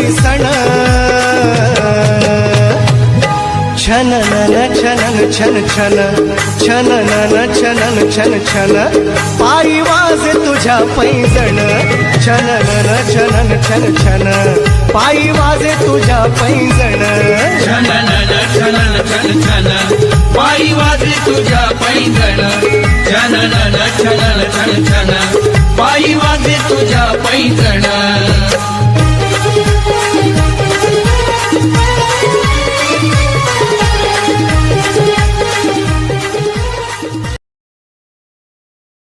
सण छननन छनन छन छन छननन छनन छन छन पायी वाजे तुझ्या पैंजण छननन छनन छन छन पायी वाजे तुझ्या पैंजण छननन छनन छन छन पायी वाजे तुझ्या पैंजण छननन छनन छन छन पायी वाजे तुझ्या पैंजण